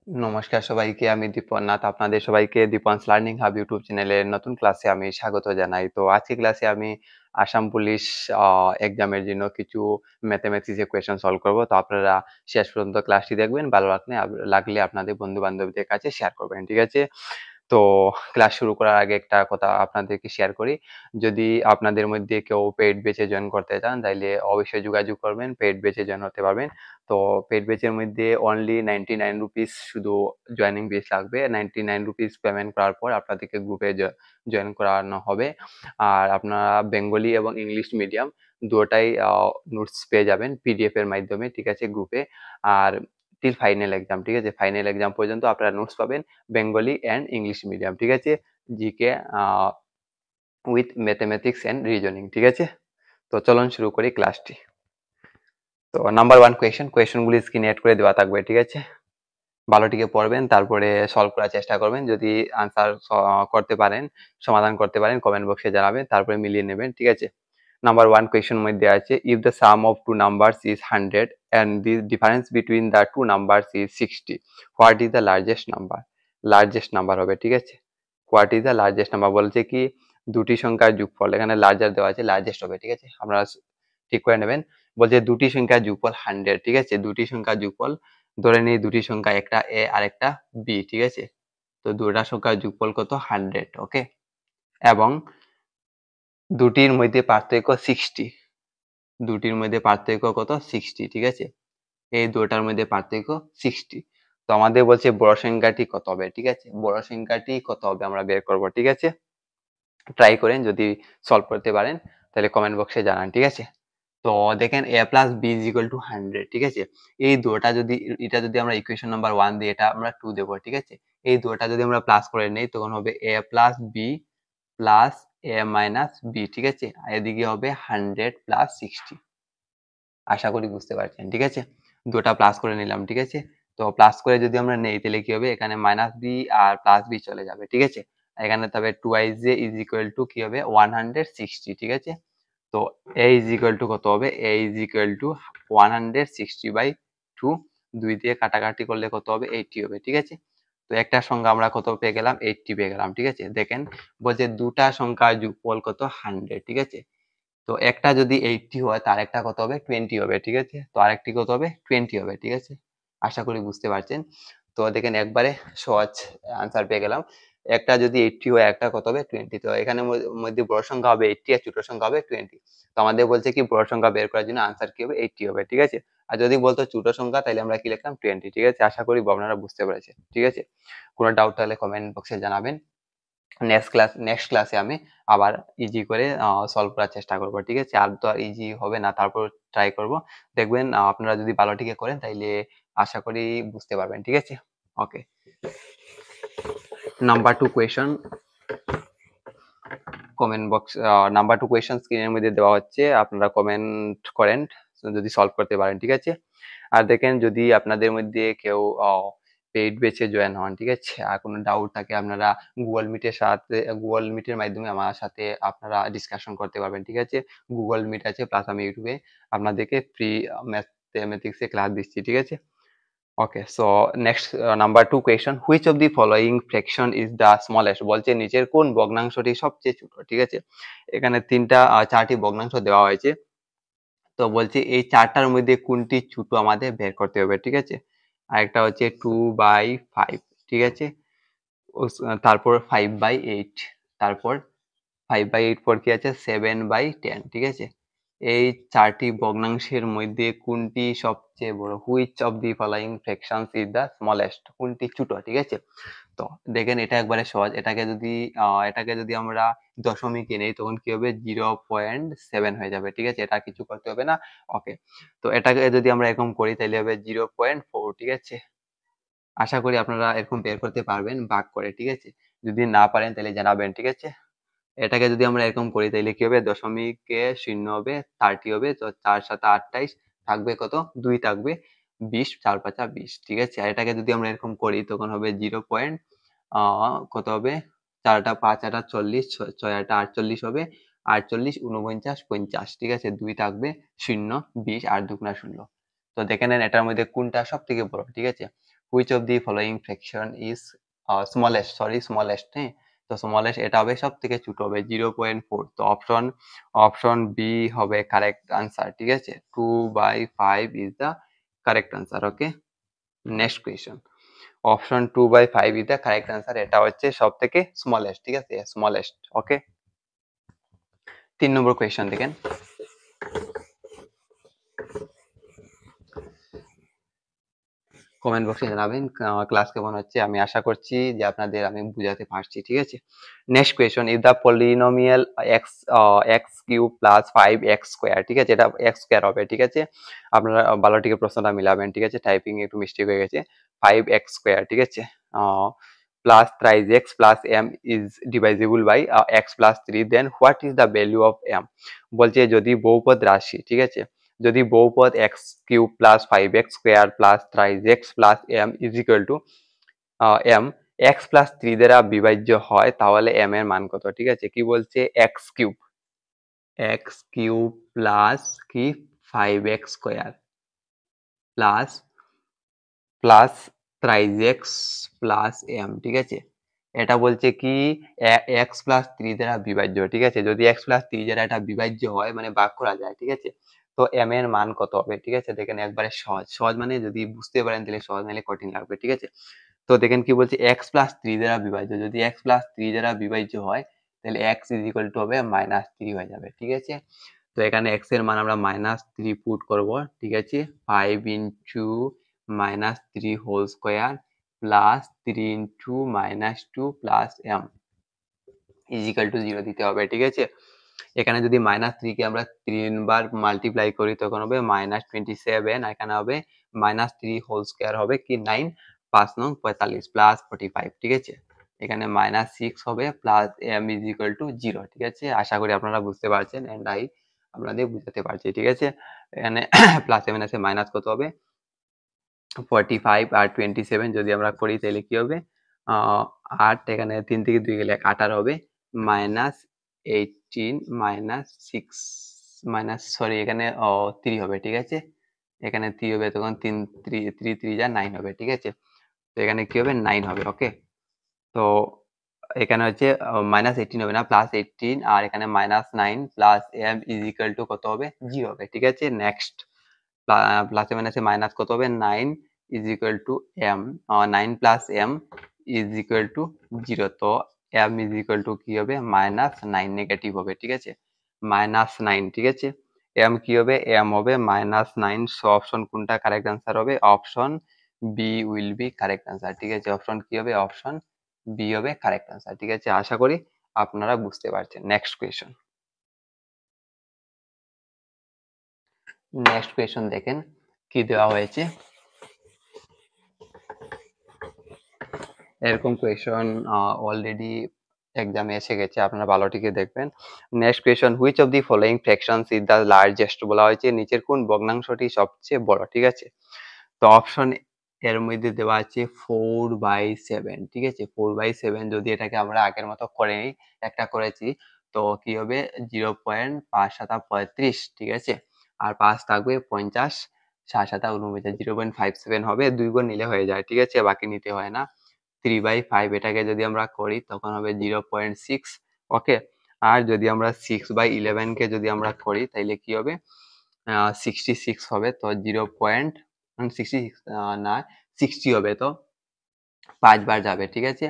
নমস্কার সবাইকে, আমি দীপন নাথ। আপনাদের সবাইকে দীপনস লার্নিং হাব ইউটিউব চ্যানেলের নতুন ক্লাসে আমি স্বাগত জানাই। তো আজকে ক্লাসে আমি আসাম পুলিশ এক্সামের জন্য কিছু ম্যাথমেটিক্স এর কোয়েশ্চেন সলভ করব। তো আপনারা শেষ পর্যন্ত ক্লাসটি দেখবেন। ভালো লাগলে আপনাদের বন্ধু-বান্ধবদের কাছে শেয়ার করবেন। ঠিক আছে? তো ক্লাস শুরু করার আগে একটা কথা আপনাদেরকে শেয়ার করি। যদি আপনাদের মধ্যে কেউ পেইড ব্যাচে জয়েন করতে চান তাইলে অবশ্যই যোগাযোগ করবেন। পেইড ব্যাচে জয়েন হতে পারবেন। তো পেইড ব্যাচের মধ্যে অনলি 99 রুপিস শুধু জয়েনিং ফিস লাগবে। 99 রুপিস পেমেন্ট করার পর আপনাদেরকে গ্রুপে জয়েন করানো হবে। আর আপনারা বেঙ্গলি এবং ইংলিশ মিডিয়াম দুটোটাই নোটস পেয়ে যাবেন পিডিএফ এর মাধ্যমে। ঠিক আছে? গ্রুপে। আর টিল ফাইনাল এক্সাম। ঠিক আছে? ফাইনাল এক্সাম পর্যন্ত আপনারা নোটস পাবেন বেঙ্গলি অ্যান্ড ইংলিশ মিডিয়াম। ঠিক আছে? GK with mathematics and reasoning. ঠিক আছে? তো চলুন শুরু করি ক্লাসটি। তো নাম্বার 1 কোয়েশ্চেনগুলি স্ক্রিনে এড করে দেওয়া থাকবে। ঠিক আছে? ভালোটিকে পড়বেন, তারপরে সলভ করার চেষ্টা করবেন। যদি আনসার করতে পারেন, সমাধান করতে পারেন, কমেন্ট বক্সে জানাবেন, তারপরে মিলিয়ে নেবেন। ঠিক আছে? নাম্বার 1 কোয়েশ্চেন মধ্যে আছে, if the sum of two numbers is 100 and the difference between the two numbers is 60, what is the largest number? Largest number হবে। ঠিক আছে? What is the largest number বলছে কি দুটি সংখ্যার যোগফল, এখানে লার্জার দেওয়া আছে, লার্জেস্ট হবে। ঠিক আছে? আপনারা ঠিক করে নেবেন। বলছে দুটি সংখ্যার যোগফল 100। ঠিক আছে? দুটি সংখ্যার যোগফল, ধরে নিই দুটি সংখ্যা, একটা এ আর একটা বি। ঠিক আছে? তো দুটা সংখ্যার যোগফল কত? 100। ওকে? এবং দুটির মধ্যে পার্থক্য 60। দুটির মধ্যে পার্থক্য কত? 60। ঠিক আছে? এই দুটার মধ্যে পার্থক্য 60। তো আমাদের বলছে বড় সংখ্যাটি কত হবে। ঠিক আছে? বড় সংখ্যাটি কত হবে আমরা বের করব। ঠিক আছে? ট্রাই করেন, যদি সলভ করতে পারেন তাহলে কমেন্ট বক্সে জানান। ঠিক আছে? তো দেখেন a plus B is equal to 100। ঠিক আছে? এই দুটা যদি, এটা যদি আমরা ইকুয়েশন নাম্বার 1 দিই, এটা আমরা 2 দেবো। ঠিক আছে? এই দুটা যদি আমরা প্লাস করে নেই তখন হবে a plus B plus a minus B. ঠিক আছে? আর এদিকে হবে 100 প্লাস 60। আশা করি বুঝতে পারছেন। ঠিক আছে? দুটা প্লাস করে নিলাম। ঠিক আছে? তো প্লাস করে যদি আমরা নেই তাহলে কি হবে, এখানে মাইনাস বি আর প্লাস বি চলে যাবে। ঠিক আছে? এখানে তবে 2i j is equal two কি হবে 160। ঠিক আছে? তো a ইজ ইকুয়াল টু কত হবে, a ইজ ইকুয়াল টু 160/2। 2 দিয়ে কাটাকাটি করলে কত হবে, 80 হবে। ঠিক আছে? তো একটা সংখ্যা আমরা কত পেয়ে গেলাম, 80 পেয়ে গেলাম। ঠিক আছে? দেখেন বলছে দুটা সংখ্যার যোগফল কত, 100। ঠিক আছে? তো একটা যদি 80 হয় তার একটা কত হবে, 20 হবে। ঠিক আছে? তো আরেকটি কত হবে, 20 হবে। ঠিক আছে? আশা করি বুঝতে পারছেন। তো দেখেন একবারে সহজ আনসার পেয়ে গেলাম। একটা যদি 80 হয় একটা কত হবে, 20। তো এখানে মধ্যে বড় সংখ্যা হবে 80 আর ছোট সংখ্যা হবে 20। তো আমাদের বলছে কি বড় সংখ্যা বের করার জন্য আনসার কি হবে, 80 হবে। ঠিক আছে? আর যদি বলতো ছোট সংখ্যা তাহলে আমরা কি লিখতাম, 20। ঠিক আছে? আশা করি আপনারা বুঝতে পেরেছেন। ঠিক আছে? কোনো ডাউট থাকলে কমেন্ট বক্সে জানাবেন। নেক্সট ক্লাসে আমি আবার ইজি করে সলভ করার চেষ্টা করব। ঠিক আছে? আর তো ইজি হবে না, তারপর ট্রাই করব। দেখবেন আপনারা যদি ভালোটিকে করেন তাইলে আশা করি বুঝতে পারবেন। ঠিক আছে? Okay. Number 2 question, comment box, number 2 question স্ক্রিনের মধ্যে দেওয়া হচ্ছে, আপনারা কমেন্ট করেন যদি সলভ করতে পারেন। ঠিক আছে? আর দেখেন যদি আপনাদের মধ্যে কেউ পেইড ব্যাচে জয়েন হন, ঠিক আছে, আর কোনো ডাউট থাকে আপনারা গুগল মিটের মাধ্যমে আমার সাথে আপনারা ডিসকাশন করতে পারবেন। ঠিক আছে? গুগল মিট আছে, প্লাস আমি ইউটিউবে আপনাদেরকে ফ্রি ম্যাথমেটিক্স এর ক্লাস দিচ্ছি। ঠিক আছে? Okay, so next number 2 question, which of the following fraction is the smallest, বলছে নিচের কোন ভগ্নাংশটি সবচেয়ে ছোট। ঠিক আছে? এখানে চারটি ভগ্নাংশ দেওয়া হয়েছে। তো বলছে এই চারটার মধ্যে কোনটি ছোট আমাদের বের করতে হবে। ঠিক আছে? আরেকটা হচ্ছে 2/5। ঠিক আছে? তারপর 5/8, তারপর 5/8 পর কি আছে, 7/10। ঠিক আছে? এই চারটি ভগ্নাংশের মধ্যে কোনটি সবচেয়ে বড়, which of the following fractions is the smallest, কোনটি ছোট। ঠিক আছে? তো দেখেন এটা একবারে সহজ। এটাকে যদি আমরা দশমিকে নেই তখন কি হবে, 0.7 হয়ে যাবে। ঠিক আছে? এটা কিছু করতে হবে না। ওকে, তো এটাকে যদি আমরা এরকম করি তাহলে হবে 0.4। ঠিক আছে? আশা করি আপনারা এরকম বের করতে পারবেন ভাগ করে। ঠিক আছে? যদি না পারেন তাহলে জানাবেন। ঠিক আছে? এটাকে যদি আমরা এরকম করি তাহলে কি হবে, দশমিকে শূন্য হবে, 30 হবে, তো 4×7 28, থাকবে কত, 2 থাকবে, 20, 4×5 20। ঠিক আছে? আর এটাকে যদি আমরা এরকম করি তখন হবে 0 পয়েন্ট কত হবে, 4×5 40, 6×8 হবে, 48, 49, 50। ঠিক আছে? 2 থাকবে, 0, 20 আর 2 × 0। তো দেখে নেন এটার মধ্যে কোনটা সব থেকে বড়। ঠিক আছে? Which of the following fraction is smallest, হ্যাঁ? তো স্মলেস্ট এটা হবে সব থেকে ছোট হবে 0.4। তো অপশন বি হবে কারেক্ট আনসার, ঠিক আছে? 2/5 is the correct answer. Okay, next question. Option 2/5 is the correct answer, এটা হচ্ছে সব থেকে স্মলেস্ট, ঠিক আছে? স্মলেস্ট। ওকে, 3 নম্বর কোয়েশ্চন দেখেন। কমেন্ট বক্সে জানাবেন ক্লাস কেমন হচ্ছে। আমি আশা করছি যে আপনাদের আমি বুঝাতে পারছি, ঠিক আছে? Next question, if the polynomial x cube plus 5x square, ঠিক আছে? এটা এক্স স্কোয়ার হবে, ঠিক আছে? আপনারা ভালো থেকে প্রশ্নটা মিলাবেন, ঠিক আছে? টাইপিং একটু মিস্টেক হয়ে গেছে। 5x স্কোয়ার, ঠিক আছে? Plus thrice x plus M is divisible by X plus 3, then what is the value of M? বলছে যদি বহুপদ রাশি, ঠিক আছে, যদি বহুপদ X cube plus 5x square plus thrice x plus M is equal to M X plus 3 দ্বারা বিভাজ্য হয়, তাহলে এম এর মান কত? ঠিক আছে, কি বলছে? এক্স কিউব প্লাস কি 5x square plus plus thrice x plus m, ঠিক আছে? এটা বলছে কি এক্স প্লাস 3 দ্বারা বিভাজ্য, ঠিক আছে? যদি এক্স প্লাস 3 দ্বারা এটা বিভাজ্য হয় মানে ভাগ করা যায়, ঠিক আছে? তো এম এর মান কত হবে? ঠিক আছে, দেখেন একবারে সহজ সহজ, মানে যদি বুঝতে পারেন তাহলে সহজ, নাহলে কঠিন লাগবে, ঠিক আছে? তো দেখেন কি বলছে, এক্স প্লাস 3 দ্বারা বিভাজ্য, যদি এক্স প্লাস 3 দ্বারা বিভাজ্য হয় তাহলে এক্স ইজ ইকুয়াল টু হবে -3 হয়ে যাবে, ঠিক আছে? তো এখানে এক্স এর মান আমরা -3 পুট করব, ঠিক আছে? 5 into -3 whole square plus 3 into -2 plus m is equal to 0 দিতে হবে, ঠিক আছে? এখানে যদি -3 কে আমরা 3 বার মাল্টিপ্লাই করি তখন হবে -27, এখানে হবে -3 হোল স্কয়ার হবে কি 9, 5 নং 45 প্লাস 45, ঠিক আছে? এখানে -6 হবে plus m is equal to 0, ঠিক আছে? আশা করি আপনারা বুঝতে পারছেন এন্ড আই আপনাদের বুঝাতে পারছি, ঠিক আছে? এখানে প্লাস এর আছে মাইনাস কত হবে 45 আর 27 যদি আমরা করি তাহলে কি হবে 8, এখানে 3 থেকে 2 গেলে 18 হবে -18 -6 সরি এখানে 3 হবে, ঠিক আছে? এখানে 3 হবে, তখন 3 3 3 3 যা 9 হবে, ঠিক আছে? তো এখানে কি হবে 9 হবে। ওকে, তো এখানে হচ্ছে -18 হবে না, +18, আর এখানে -9 plus m is equal two কত হবে 0 হবে, ঠিক আছে? নেক্সট প্লাসে মাইনাসে মাইনাস কত হবে 9 is equal two m, 9 plus m is equal to 0। তো m ইজ ইকুয়াল টু কি হবে -9, নেগেটিভ হবে, ঠিক আছে? -9, ঠিক আছে? m কি হবে? m হবে -9। সো অপশন কোনটা কারেক্ট আনসার হবে? Option B will be correct answer, ঠিক আছে? অপশন কি হবে? অপশন বি হবে কারেক্ট আনসার, ঠিক আছে? আশা করি আপনারা বুঝতে পারছেন। নেক্সট কোয়েশন দেখেন কি দেওয়া হয়েছে। এরকম কোয়েশন অলরেডি এক্সামে এসে গেছে, আপনারা ভালো টিকে দেখবেন। Next question, which of the following fractions is the largest? বলা হয়েছে নিচের কোন ভগ্নাংশটি সবচেয়ে বড়, ঠিক আছে? তো অপশন এর মধ্যে দেওয়া আছে 4/7, ঠিক আছে? 4/7 যদি এটাকে আমরা আগের মতো করে নিই, একটা করেছি, তো কি হবে 0.5 ঠিক আছে? আর 5 থাকবে 50, 7 0.57 হবে, 2 গুণ নিলে হয়ে যায়, ঠিক আছে? বাকি নিতে হয় না। 3/5 এটাকে যদি আমরা করি তখন হবে 0.6। ওকে, আর যদি আমরা 6/11 কে যদি আমরা করি তাহলে কি হবে 66 হবে। তো 0.66 না 60 হবে, তো 5 বার যাবে, ঠিক আছে?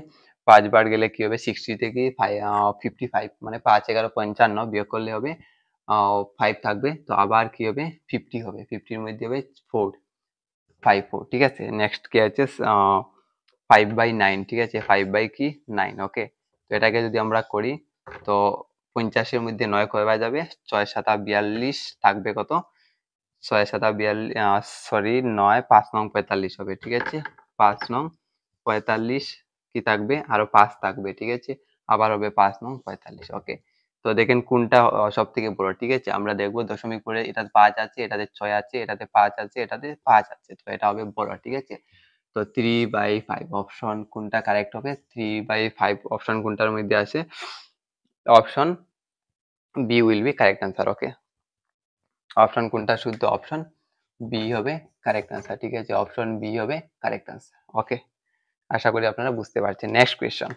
5 বার গেলে কি হবে 60 থেকে 55, মানে 5 11 55, বিয়োগ করলে হবে 5 থাকবে, তো আবার কি হবে 50 হবে, 50 এর মধ্যে হবে 4 5 4, ঠিক আছে? নেক্সট কি আছে 5/9, ঠিক আছে? 5 বাই কি 9। ওকে, তো এটাকে যদি আমরা করি তো 50 এর মধ্যে 9 কয়বার যাবে 6 7 42 থাকবে কত 6 7 42, সরি 9 5 নং 45 হবে, ঠিক আছে? 5 নং 45 কি থাকবে আরো 5 থাকবে, ঠিক আছে? আবার হবে 5 নং 45। ওকে, তো দেখেন কোনটা সব থেকে বড়, ঠিক আছে? আমরা দেখবো দশমিক পরে এটাতে 5 আছে, এটাতে 6 আছে, এটাতে 5 আছে, এটাতে 5 আছে, তো এটা হবে বড়, ঠিক আছে? তো 3/5 অপশন কোনটা কারেক্ট হবে? 3/5 অপশন কোনটার মধ্যে আছে? Option B will be correct answer. Okay, option কোনটা শুদ্ধ? অপশন বি হবে কারেক্ট আনসার। ঠিক আছে, অপশন বি হবে কারেক্ট আনসার। ওকে, আশা করি আপনারা বুঝতে পারছেন। Next question.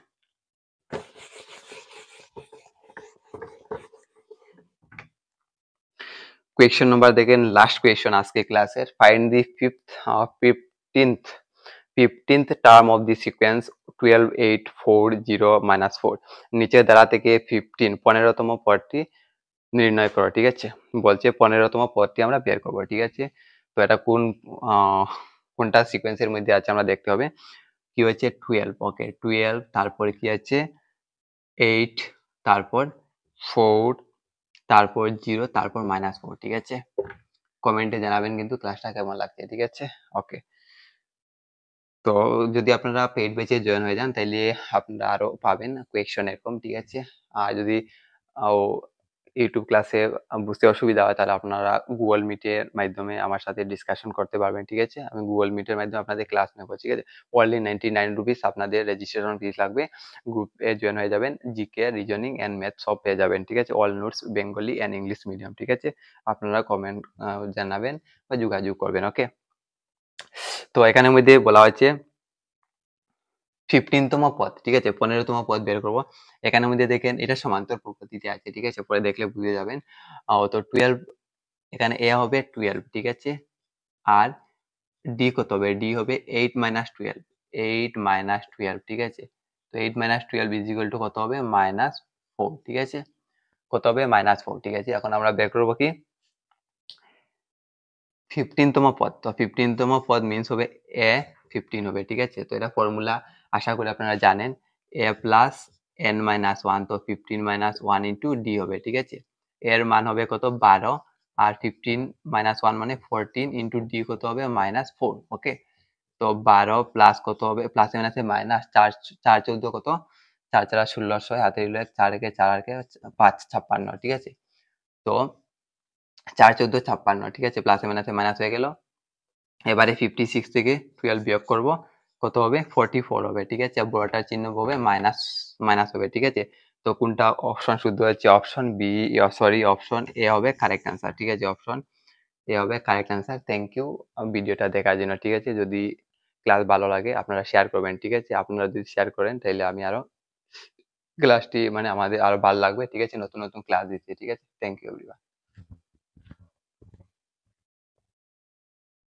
কোয়েশ্চন নাম্বার দেখেন, লাস্ট কোয়েশ্চন আজকে ক্লাসের। Find the fifteenth fifteenth term of the sequence 12 8 4 0 -4। নিচের দ্বারা থেকে 15তম পদটি নির্ণয় করো। ঠিক আছে, বলছে 15তম পদটি আমরা বের করবো। ঠিক আছে, তো এটা কোনটা সিকোয়েন্সের মধ্যে আছে আমরা দেখতে হবে। কি হচ্ছে 12, ওকে 12, তারপরে কি আছে 8, তারপর 4, তারপর 0, তারপর -4। ঠিক আছে, কমেন্টে জানাবেন কিন্তু ক্লাসটা কেমন লাগছে। ঠিক আছে, ওকে। তো যদি আপনারা পেইড ব্যাচে জয়েন হয়ে যান তাইলে আপনারা আরো পাবেন কোয়েকশন এরকম। ঠিক আছে, আর যদি আও ইউটিউব ক্লাসে বুঝতে অসুবিধা হয় তাহলে আপনারা গুগল মিটের মাধ্যমে আমার সাথে ডিসকাশন করতে পারবেন। ঠিক আছে, আমি গুগল মিটের মাধ্যমে আপনাদের ক্লাস নেবো। ঠিক আছে, অনলি 99 রুপিস আপনাদের রেজিস্ট্রেশন ফিস লাগবে। গ্রুপে জয়েন হয়ে যাবেন, জিকে, রিজনিং এন্ড ম্যাথ সব পেয়ে যাবেন। ঠিক আছে, all notes Bengali and English medium. ঠিক আছে, আপনারা কমেন্ট জানাবেন বা যোগাযোগ করবেন। ওকে, তো এখানের মধ্যে বলা হয়েছে 15তম পদ। ঠিক আছে, 15তম পদ বের করব। এখানের মধ্যে দেখেন এটা সমান্তর পদ্ধতিতে আছে। ঠিক আছে, পরে দেখলে বুঝে যাবেন। তো 12, এখানে এ হবে 12। ঠিক আছে, আর ডি কত হবে? ডি হবে 8 - 12, 8 - 12। ঠিক আছে, তো 8 - 12 ইজ ইকুয়াল টু কত হবে? -4। ঠিক আছে, কত হবে? -4। ঠিক আছে, এখন আমরা বের করব কি 15তম পদ। তো 15তম পদ মিন্স হবে এ 15 হবে। ঠিক আছে, তো এটা ফর্মুলা আশা করি আপনারা জানেন, এ প্লাস n মাইনাস 1। তো 15 - 1 ইন্টু ডি হবে। ঠিক আছে, এর মান হবে কত? 12, আর 15 - 1 মানে 14 ইন্টু ডি কত হবে? -4। ওকে, তো 12 প্লাস কত হবে? প্লাস মাইনাসে মাইনাস 4, 4 14 কত? 4 4 16, হাতে 4 একে 4 আর 5 56। ঠিক আছে, তো 4 14 56। ঠিক আছে, প্লাসে মাইনাসে মাইনাস হয়ে গেল। এবারে 56 থেকে 12 বিয়োগ করব, কত হবে? 44 হবে। ঠিক আছে, বড়টার চিহ্ন হবে মাইনাস, মাইনাস হবে। ঠিক আছে, তো কোনটা অপশন শুদ্ধ হচ্ছে? Option B, sorry option A হবে কারেক্ট আনসার। ঠিক আছে, অপশন এ হবে কারেক্ট আনসার। থ্যাংক ইউ ভিডিওটা দেখার জন্য। ঠিক আছে, যদি ক্লাস ভালো লাগে আপনারা শেয়ার করবেন। ঠিক আছে, আপনারা যদি শেয়ার করেন তাহলে আমি আরো ক্লাসটি মানে আমাদের আরো ভালো লাগবে। ঠিক আছে, নতুন নতুন ক্লাস দিচ্ছি। ঠিক আছে, থ্যাংক ইউ এভরিওয়ান।